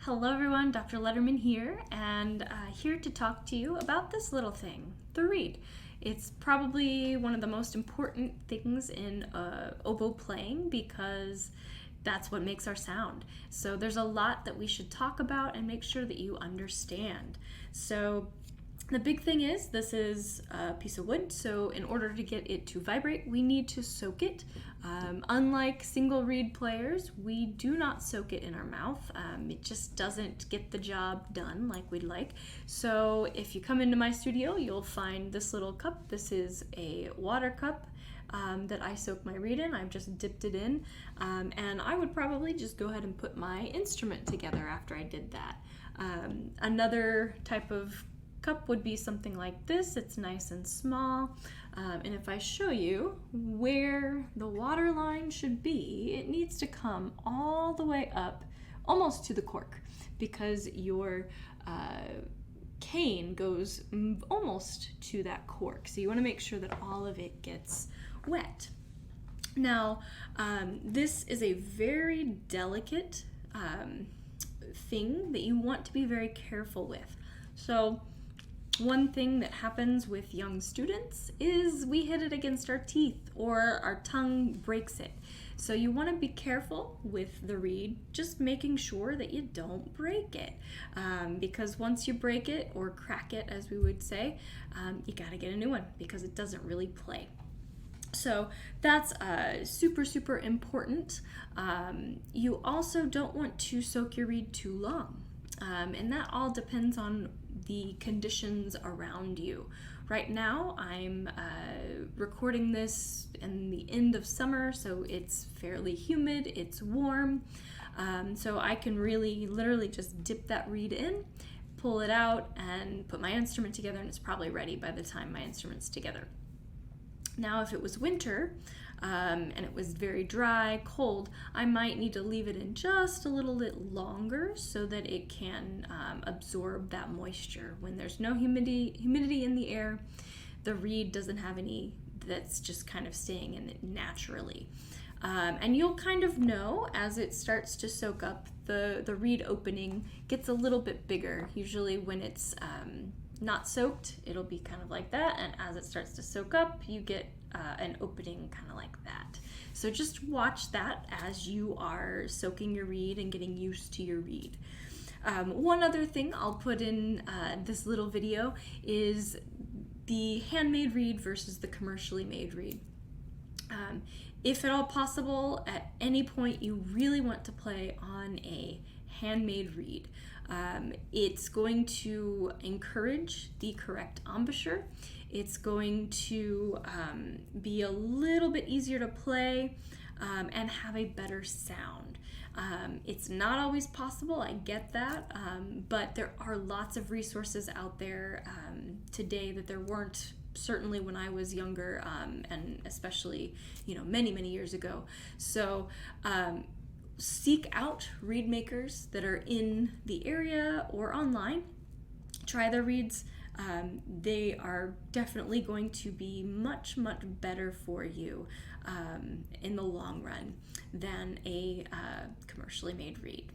Hello everyone, Dr. Leitterman here, and here to talk to you about this little thing, the reed. It's probably one of the most important things in oboe playing because that's what makes our sound. So there's a lot that we should talk about and make sure that you understand. So the big thing is this is a piece of wood, so in order to get it to vibrate, we need to soak it. Unlike single reed players, we do not soak it in our mouth. It just doesn't get the job done like we'd like. So if you come into my studio, you'll find this little cup. This is a water cup that I soak my reed in. I've just dipped it in, and I would probably just go ahead and put my instrument together after I did that. Another type of cup would be something like this. It's nice and small, and if I show you where the water line should be, it needs to come all the way up almost to the cork, because your cane goes almost to that cork, so you want to make sure that all of it gets wet. Now this is a very delicate thing that you want to be very careful with. So one thing that happens with young students is we hit it against our teeth or our tongue breaks it. So you want to be careful with the reed, just making sure that you don't break it. Because once you break it, or crack it as we would say, you got to get a new one because it doesn't really play. So that's super important. You also don't want to soak your reed too long. And that all depends on the conditions around you. Right now I'm recording this in the end of summer, so it's fairly humid, it's warm, so I can really literally just dip that reed in, pull it out, and put my instrument together, and it's probably ready by the time my instrument's together. Now if it was winter and it was very dry, cold, I might need to leave it in just a little bit longer so that it can absorb that moisture. When there's no humidity in the air, the reed doesn't have any that's just kind of staying in it naturally. And you'll kind of know as it starts to soak up, the reed opening gets a little bit bigger. Usually when it's not soaked, it'll be kind of like that, and as it starts to soak up, you get an opening kind of like that. So just watch that as you are soaking your reed and getting used to your reed. One other thing I'll put in this little video is the handmade reed versus the commercially made reed. If at all possible, at any point you really want to play on a handmade reed, it's going to encourage the correct embouchure. It's going to be a little bit easier to play and have a better sound. It's not always possible, I get that, but there are lots of resources out there today that there weren't certainly when I was younger, and especially many years ago. So seek out reed makers that are in the area or online. Try their reeds. They are definitely going to be much better for you in the long run than a commercially made reed.